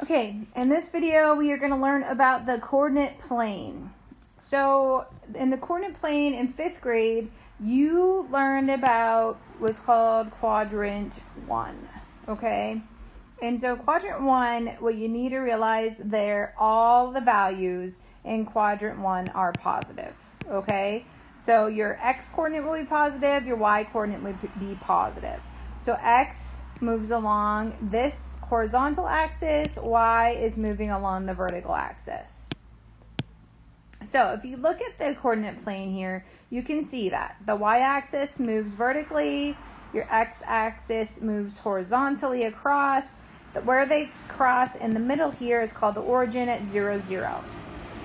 Okay, in this video we are going to learn about the coordinate plane. So in the coordinate plane in 5th grade, you learned about what's called quadrant 1, okay? And so quadrant 1, what you need to realize there, all the values in quadrant 1 are positive, okay? So your x coordinate will be positive, your y coordinate will be positive. So x moves along this horizontal axis, y is moving along the vertical axis. So if you look at the coordinate plane here, you can see that the y-axis moves vertically, your x-axis moves horizontally across. Where they cross in the middle here is called the origin at 0, 0.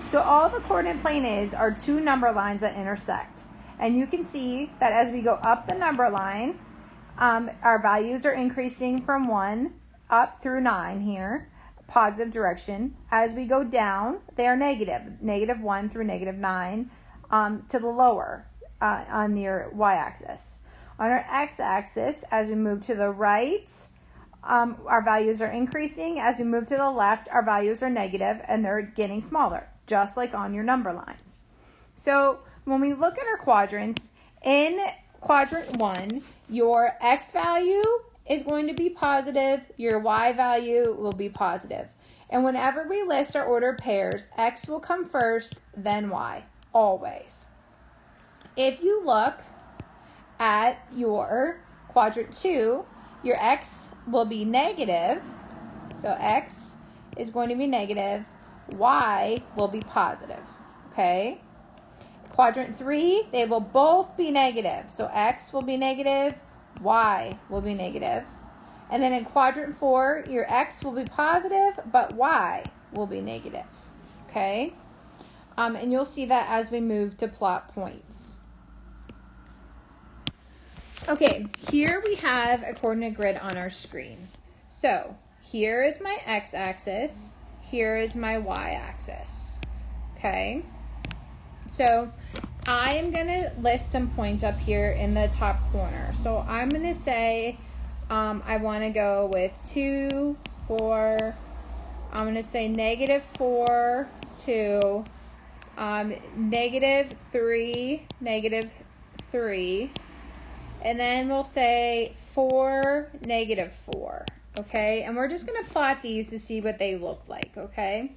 So all the coordinate plane are two number lines that intersect. And you can see that as we go up the number line, our values are increasing from 1 up through 9 here, positive direction. As we go down, they are negative, negative 1 through negative 9 to the lower on your y-axis. On our x-axis, as we move to the right, our values are increasing. As we move to the left, our values are negative and they're getting smaller, just like on your number lines. So when we look at our quadrants, in quadrant 1, your x value is going to be positive, your y value will be positive. And whenever we list our ordered pairs, x will come first, then y, always. If you look at your quadrant 2, your x will be negative, so x is going to be negative, y will be positive, okay? Quadrant 3, they will both be negative. So x will be negative, y will be negative. And then in quadrant 4, your x will be positive, but y will be negative. Okay? And you'll see that as we move to plot points. Okay, here we have a coordinate grid on our screen. So here is my x-axis, here is my y-axis. Okay? So I am going to list some points up here in the top corner. So I'm going to say I want to go with 2, 4. I'm going to say negative 4, 2, negative 3, negative 3. And then we'll say 4, negative 4. Okay? And we're just going to plot these to see what they look like. Okay?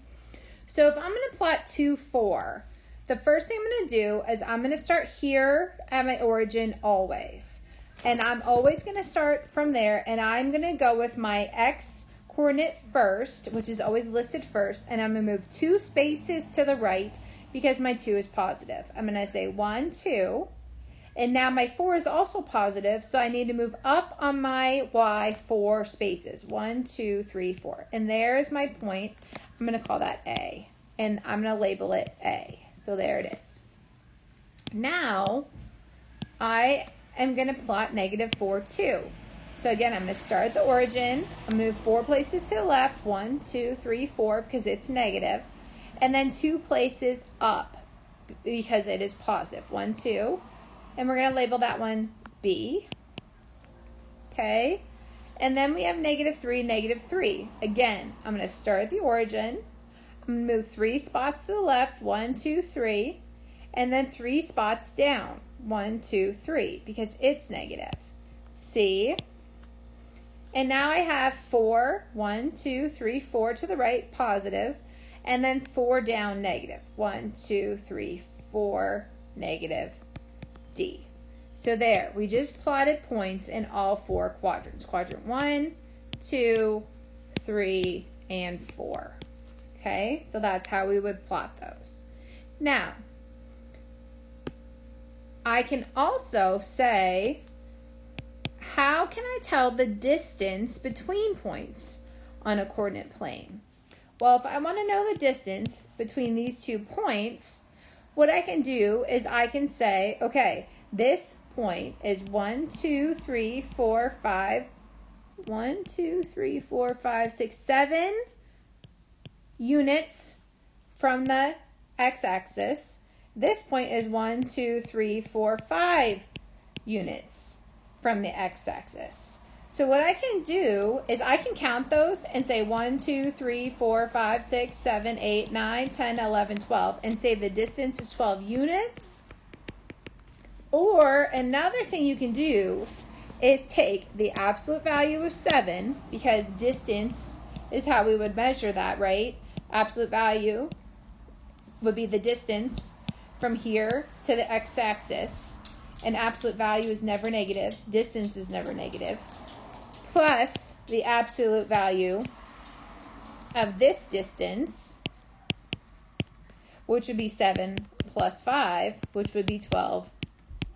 So if I'm going to plot 2, 4. The first thing I'm going to do is I'm going to start here at my origin always. And I'm always going to start from there, and I'm going to go with my x coordinate first, which is always listed first, and I'm going to move 2 spaces to the right because my 2 is positive. I'm going to say 1, 2, and now my 4 is also positive, so I need to move up on my y 4 spaces. 1, 2, 3, 4. And there is my point. I'm going to call that A, and I'm going to label it A. So there it is. Now, I am going to plot negative 4, 2. So again, I'm going to start at the origin. I'll move 4 places to the left. 1, 2, 3, 4 because it's negative. And then 2 places up because it is positive. 1, 2. And we're going to label that one B. Okay. And then we have negative 3, negative 3. Again, I'm going to start at the origin. I'm going to move 3 spots to the left, 1, 2, 3, and then 3 spots down, 1, 2, 3, because it's negative. C. And now I have 4, 1, 2, 3, 4 to the right, positive, and then 4 down, negative. 1, 2, 3, 4, negative, D. So there, we just plotted points in all 4 quadrants. Quadrant 1, 2, 3, and 4. Okay, so that's how we would plot those. Now, I can also say, how can I tell the distance between points on a coordinate plane? Well, if I want to know the distance between these 2 points, what I can do is I can say, okay, this point is 1, 2, 3, 4, 5, 1, 2, 3, 4, 5, 6, 7 units from the x-axis. This point is 1, 2, 3, 4, 5 units from the x-axis. So what I can do is I can count those and say 1, 2, 3, 4, 5, 6, 7, 8, 9, 10, 11, 12 and say the distance is 12 units. Or another thing you can do is take the absolute value of 7, because distance is how we would measure that, right? Absolute value would be the distance from here to the x-axis, and absolute value is never negative, distance is never negative, plus the absolute value of this distance, which would be 7 plus 5, which would be 12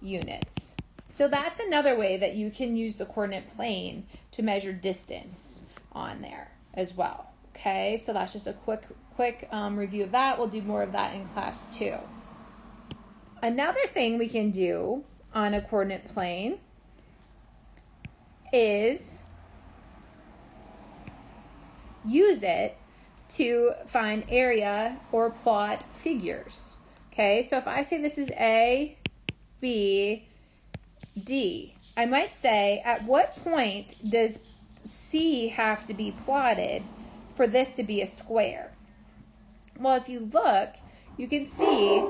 units. So that's another way that you can use the coordinate plane to measure distance on there as well. Okay, so that's just a quick review of that. We'll do more of that in class 2. Another thing we can do on a coordinate plane is use it to find area or plot figures. Okay, so if I say this is A, B, D, I might say, at what point does C have to be plotted for this to be a square? Well, if you look, you can see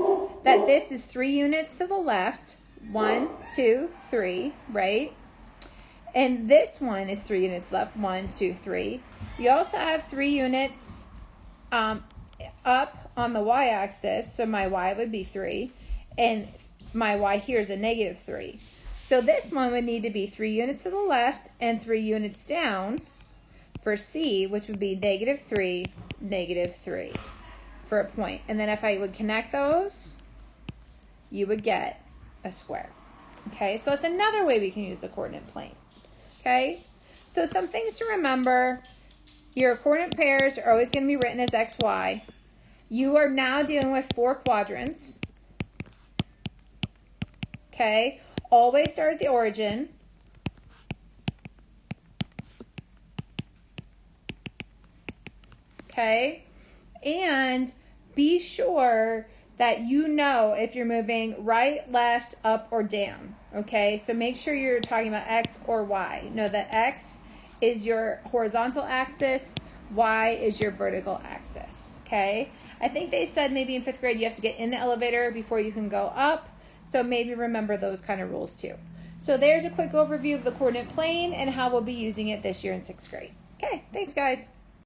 that this is 3 units to the left, 1, 2, 3, right? And this one is 3 units left, 1, 2, 3. You also have 3 units up on the y-axis, so my y would be 3, and my y here is a negative 3. So this one would need to be 3 units to the left and 3 units down for C, which would be negative 3, negative 3 for a point. And then if I would connect those, you would get a square. Okay, so it's another way we can use the coordinate plane. Okay, so some things to remember. Your coordinate pairs are always going to be written as x, y. You are now dealing with 4 quadrants. Okay, always start at the origin. Okay, and be sure that you know if you're moving right, left, up, or down. Okay, so make sure you're talking about x or y. Know that x is your horizontal axis, y is your vertical axis. Okay, I think they said maybe in 5th grade you have to get in the elevator before you can go up. So maybe remember those kind of rules too. So there's a quick overview of the coordinate plane and how we'll be using it this year in 6th grade. Okay, thanks guys.